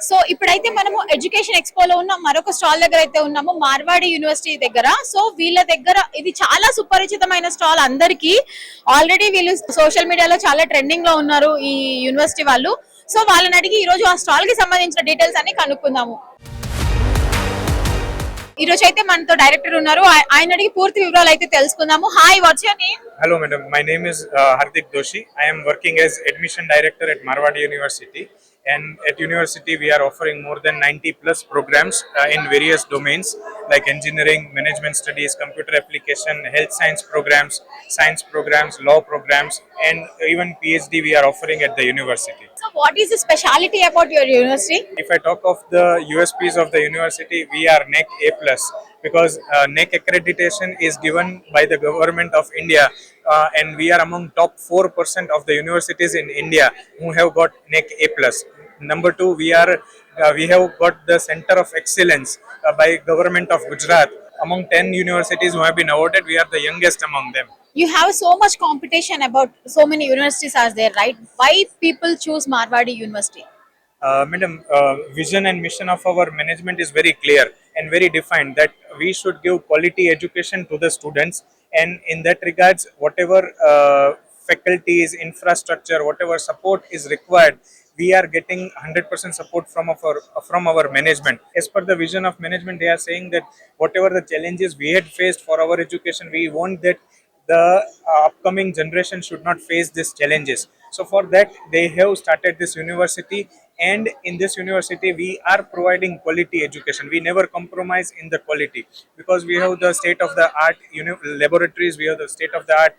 So ఇప్పుడైతే మనము education ఎక్స్పోలో ఉన్న మరొక స్టాల్ దగ్గర అయితే ఉన్నాము, మార్వాడి యూనివర్సిటీ దగ్గర. సో వీళ్ళ దగ్గర ఇది చాలా సుపరిచితమైన స్టాల్ అందరికి. ఆల్రెడీ వీళ్ళు సోషల్ మీడియాలో చాలా ట్రెండింగ్ లో ఉన్నారు ఈ యూనివర్సిటీ వాళ్ళు. సో వాళ్ళని అడిగి ఈ రోజు ఆ స్టాల్ కి సంబంధించిన డీటెయిల్స్ అన్ని కనుక్కుందాము. ఈ రోజు అయితే మనతో డైరెక్టర్ ఉన్నారు, ఆయన అడిగి పూర్తి వివరాలు అయితే తెలుసుకుందాము. Hi, what's your name? Hello, madam. My name is Hardik Doshi. I am working as admission director at Marwadi University. And at university, we are offering more than 90 plus programs in various domains like engineering, management studies, computer application, health science programs, law programs, and even PhD we are offering at the university. So what is the speciality about your university? If I talk of the USPs of the university, we are NEC A+, because NEC accreditation is given by the government of India, and we are among top 4% of the universities in India who have got NEC A+. Number two, we have got the Center of Excellence by government of Gujarat. Among 10 universities who have been awarded, we are the youngest among them. You have so much competition about so many universities are there, right? Why people choose Marwadi University? Madam, vision and mission of our management is very clear and very defined that we should give quality education to the students, and in that regards, whatever faculties, infrastructure, whatever support is required, we are getting 100% support from our management. As per the vision of management, they are saying that whatever the challenges we had faced for our education, we want that the upcoming generation should not face these challenges. So for that, they have started this university, and in this university we are providing quality education. We never compromise in the quality, because we have the state of the art laboratories, we have the state of the art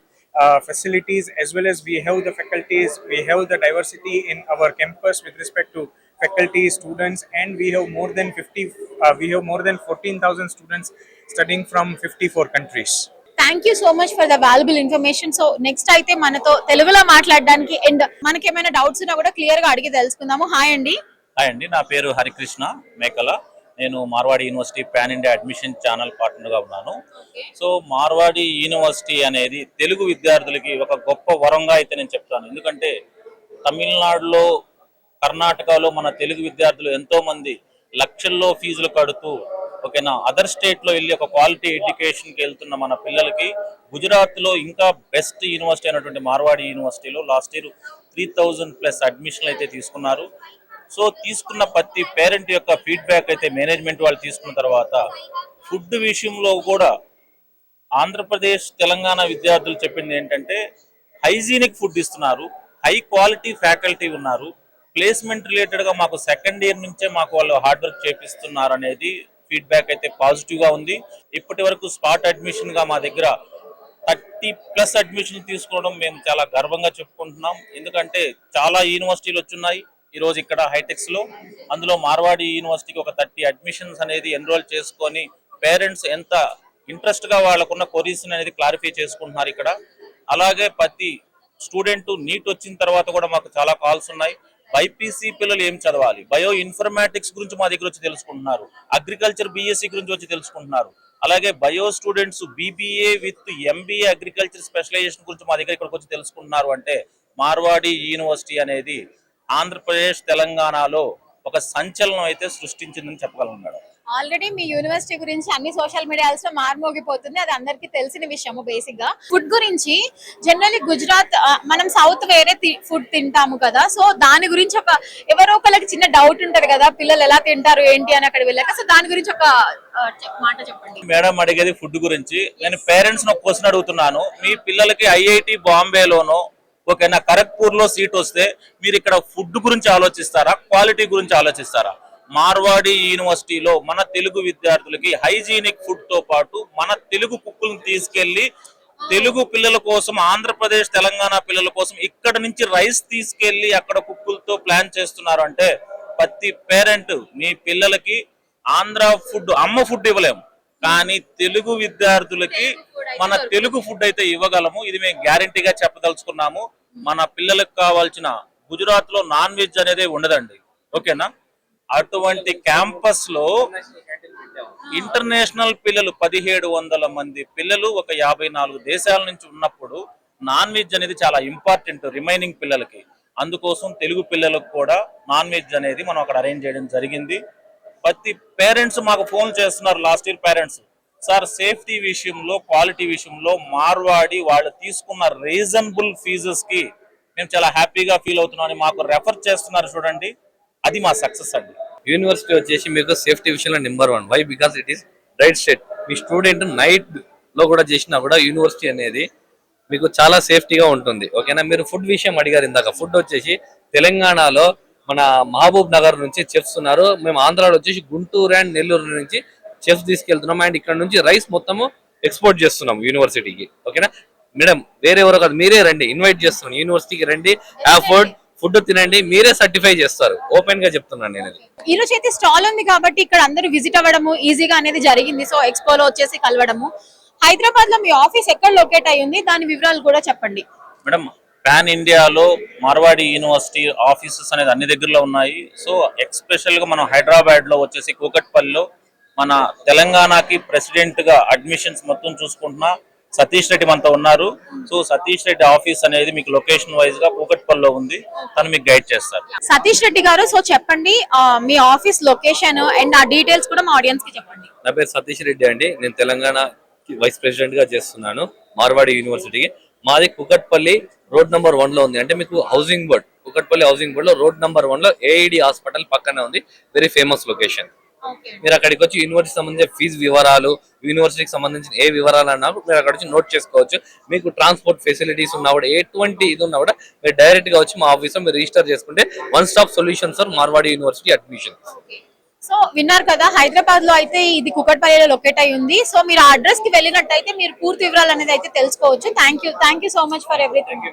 facilities, as well as we have the faculties, we have the diversity in our campus with respect to faculty, students, and we have more than 14,000 students studying from 54 countries. Thank you so much for the valuable information. So next అయితే మనతో తెలుగులో మాట్లాడడానికి and మనకేమైనా doubts ఉన్నా కూడా clear గా అడిగి తెలుసుకుందాము. హాయ్ అండి. హాయ్ అండి, నా పేరు హరికృష్ణ మేకల. నేను Marwadi university pan India admission channel పార్ట్నర్గా ఉన్నాను. సో మార్వాడి యూనివర్సిటీ అనేది తెలుగు విద్యార్థులకి ఒక గొప్ప వరంగా అయితే నేను చెప్తాను. ఎందుకంటే తమిళనాడులో, కర్ణాటకలో మన తెలుగు విద్యార్థులు ఎంతోమంది లక్షల్లో ఫీజులు కడుతూ ఓకేనా అదర్ స్టేట్లో వెళ్ళి ఒక క్వాలిటీ ఎడ్యుకేషన్కి వెళ్తున్న మన పిల్లలకి గుజరాత్లో ఇంకా బెస్ట్ యూనివర్సిటీ అయినటువంటి మార్వాడి యూనివర్సిటీలో లాస్ట్ ఇయర్ 3000+ అడ్మిషన్లు అయితే తీసుకున్నారు. సో తీసుకున్న ప్రతి పేరెంట్ యొక్క ఫీడ్బ్యాక్ అయితే మేనేజ్మెంట్ వాళ్ళు తీసుకున్న తర్వాత ఫుడ్ విషయంలో కూడా ఆంధ్రప్రదేశ్, తెలంగాణ విద్యార్థులు చెప్పింది ఏంటంటే హైజీనిక్ ఫుడ్ ఇస్తున్నారు, హై క్వాలిటీ ఫ్యాకల్టీ ఉన్నారు, ప్లేస్మెంట్ రిలేటెడ్గా మాకు సెకండ్ ఇయర్ నుంచే మాకు వాళ్ళు హార్డ్ వర్క్ చేపిస్తున్నారు అనేది ఫీడ్బ్యాక్ అయితే పాజిటివ్గా ఉంది. ఇప్పటి వరకు స్పాట్ అడ్మిషన్గా మా దగ్గర 30+ అడ్మిషన్ తీసుకోవడం మేము చాలా గర్వంగా చెప్పుకుంటున్నాం. ఎందుకంటే చాలా యూనివర్సిటీలు వచ్చున్నాయి ఈరోజు ఇక్కడ హైటెక్స్లో, అందులో మార్వాడి యూనివర్సిటీకి ఒక 30 అడ్మిషన్స్ అనేది ఎన్రోల్ చేసుకొని పేరెంట్స్ ఎంత ఇంట్రెస్ట్గా వాళ్ళకున్న కొరీస్ అనేది క్లారిఫై చేసుకుంటున్నారు ఇక్కడ. అలాగే ప్రతి స్టూడెంట్ నీట్ వచ్చిన తర్వాత కూడా మాకు చాలా కాల్స్ ఉన్నాయి. బైపీసీ పిల్లలు ఏం చదవాలి, బయో ఇన్ఫర్మాటిక్స్ గురించి మా దగ్గర వచ్చి తెలుసుకుంటున్నారు, అగ్రికల్చర్ బీఎస్సీ గురించి వచ్చి తెలుసుకుంటున్నారు. అలాగే bio students BBA with MBA agriculture specialization గురించి మా దగ్గర ఇక్కడికి వచ్చి తెలుసుకుంటున్నారు. అంటే మార్వాడి యూనివర్సిటీ అనేది ఆంధ్రప్రదేశ్, తెలంగాణలో ఒక సంచలనం అయితే సృష్టించిందని చెప్పగలను మేడం. ఆల్రెడీ మీ యూనివర్సిటీ గురించి అన్ని సోషల్ మీడియాస్ లో మార్మోగిపోతుంది, అది అందరికి తెలిసిన విషయము. బేసిక్ గా ఫుడ్ గురించి జనరల్లీ గుజరాత్, మనం సౌత్ వేరే ఫుడ్ తింటాము కదా, సో దాని గురించి ఎవరో ఒకరికి చిన్న డౌట్ ఉంటది కదా, పిల్లలు ఎలా తింటారు ఏంటి అని అక్కడ వెళ్ళాక. సో దాని గురించి ఒక మాట చెప్పండి. మేడం అడిగేది ఫుడ్ గురించి. నేను పేరెంట్స్ ఒక క్వశ్చన్ అడుగుతున్నాను, మీ పిల్లలకి ఐఐటి బాంబేలోనో ఓకేనా ఖరగ్పూర్ లో సీట్ వస్తే మీరు ఇక్కడ ఫుడ్ గురించి ఆలోచిస్తారా, క్వాలిటీ గురించి ఆలోచిస్తారా? మార్వాడి యూనివర్సిటీలో మన తెలుగు విద్యార్థులకి హైజీనిక్ ఫుడ్ తో పాటు మన తెలుగు కుక్కులను తీసుకెళ్లి తెలుగు పిల్లల కోసం, ఆంధ్రప్రదేశ్, తెలంగాణ పిల్లల కోసం ఇక్కడ నుంచి రైస్ తీసుకెళ్లి అక్కడ కుక్కులతో ప్లాన్ చేస్తున్నారు. అంటే ప్రతి పేరెంట్ మీ పిల్లలకి ఆంధ్ర ఫుడ్, అమ్మ ఫుడ్ ఇవ్వలేము, కానీ తెలుగు విద్యార్థులకి మన తెలుగు ఫుడ్ అయితే ఇవ్వగలము. ఇది మేము గ్యారంటీగా చెప్పదలుచుకున్నాము. మన పిల్లలకు కావాల్సిన గుజరాత్ లో నాన్ వెజ్ అనేది ఉండదండి, ఓకేనా. అటువంటి క్యాంపస్ లో ఇంటర్నేషనల్ పిల్లలు 1700 మంది పిల్లలు ఒక 54 దేశాల నుంచి ఉన్నప్పుడు నాన్ వెజ్ అనేది చాలా ఇంపార్టెంట్ రిమైనింగ్ పిల్లలకి. అందుకోసం తెలుగు పిల్లలకు కూడా నాన్ వెజ్ అనేది మనం అక్కడ అరేంజ్ చేయడం జరిగింది. ప్రతి పేరెంట్స్ మాకు ఫోన్ చేస్తున్నారు, last year parents, sir safety విషయంలో, క్వాలిటీ విషయంలో మార్వాడి వాళ్ళు తీసుకున్న రీజనబుల్ ఫీజెస్ కి మేము చాలా హ్యాపీగా ఫీల్ అవుతున్నాం అని మాకు రెఫర్ చేస్తున్నారు. చూడండి, అది మా సక్సెస్ అండి. యూనివర్సిటీ వచ్చేసి మీకు సేఫ్టీ విషయంలో number 1. Why? Because it is right state. మీ స్టూడెంట్ నైట్ లో కూడా చేసినా కూడా యూనివర్సిటీ అనేది మీకు చాలా సేఫ్టీగా ఉంటుంది. ఓకేనా? మీరు ఫుడ్ విషయం అడిగారు ఇందాక. ఫుడ్ వచ్చేసి తెలంగాణలో మన మహబూబ్ నగర్ నుంచి చెఫ్స్ ఉన్నారు. మేము ఆంధ్రాలో వచ్చేసి గుంటూరు అండ్ నెల్లూరు నుంచి చెఫ్స్ తీసుకెళ్తున్నాం. అండ్ ఇక్కడ నుంచి రైస్ మొత్తము ఎక్స్పోర్ట్ చేస్తున్నాం యూనివర్సిటీకి. ఓకేనా మేడం? వేరే ఎవరో కాదు, మీరే రండి, ఇన్వైట్ చేస్తున్నాం. యూనివర్సిటీకి రండి, ఫుడ్ తినండి, మీరే సర్టిఫై చేస్తారు. ఓపెన్ గా చెప్తున్నాను నేను. ఈ రోజు అయితే స్టాల్ ఉంది కాబట్టి ఇక్కడ అందరూ విజిట్ అవ్వడము ఈజీగా అనేది జరిగింది. సో ఎక్స్పోలో వచ్చేసి కలవడము. హైదరాబాద్ లో మీ ఆఫీస్ ఎక్కడ లొకేట్ అయ్యి ఉంది, దాని వివరాలు కూడా చెప్పండి. మేడం, పాన్ ఇండియాలో మార్వాడి యూనివర్సిటీ ఆఫీసెస్ అనేది అన్ని దగ్గరలో ఉన్నాయి. సో ఎక్స్పెషల్ గా మనం హైదరాబాద్ లో వచ్చేసి కూకట్పల్లిలో మన తెలంగాణకి ప్రెసిడెంట్ గా అడ్మిషన్స్ మొత్తం చూసుకుంటున్నా సతీష్ రెడ్డి మనతో ఉన్నారు. సో సతీష్ రెడ్డి ఆఫీస్ అనేది మీకు లొకేషన్ వైజ్ గా కూకట్పల్లిలో ఉంది, తను మీకు గైడ్ చేస్తారు. సతీష్ రెడ్డి గారు, సో చెప్పండి మీ ఆఫీస్ లొకేషన్ అండ్ ఆ డీటెయిల్స్ కూడా మా ఆడియన్స్ కి చెప్పండి. నా పేరు సతీష్ రెడ్డి అండి. నేను తెలంగాణ వైస్ ప్రెసిడెంట్ గా చేస్తున్నాను మార్వాడి యూనివర్సిటీకి. మాది కుకట్పల్లి రోడ్ నెంబర్ 1 లో ఉంది. అంటే మీకు housing board, Kukatpally housing board లో రోడ్ నెంబర్ 1 లో ఏఐడి హాస్పిటల్ పక్కనే ఉంది. Very famous location. మీరు అక్కడికి వచ్చి యూనివర్సిటీ సంబంధించిన ఫీజు వివరాలు, యూనివర్సిటీకి సంబంధించిన ఏ వివరాలు అన్నా మీరు అక్కడ వచ్చి నోట్ చేసుకోవచ్చు. మీకు ట్రాన్స్పోర్ట్ ఫెసిలిటీస్ ఉన్నా కూడా, ఎటువంటి ఇది ఉన్నా కూడా మీరు డైరెక్ట్ గా వచ్చి మా ఆఫీస్ లో మీరు రిజిస్టర్ చేసుకుంటే one stop solution for Marwadi University admission. So విన్నారు కదా, హైదరాబాద్ లో అయితే ఇది కుకట్పల్లిలో లొకేట్ అయి ఉంది. సో మీరు ఆ అడ్రస్ కి వెళ్ళినట్టయితే మీరు పూర్తి వివరాలు అనేది అయితే తెలుసుకోవచ్చు. Thank you so much for everything.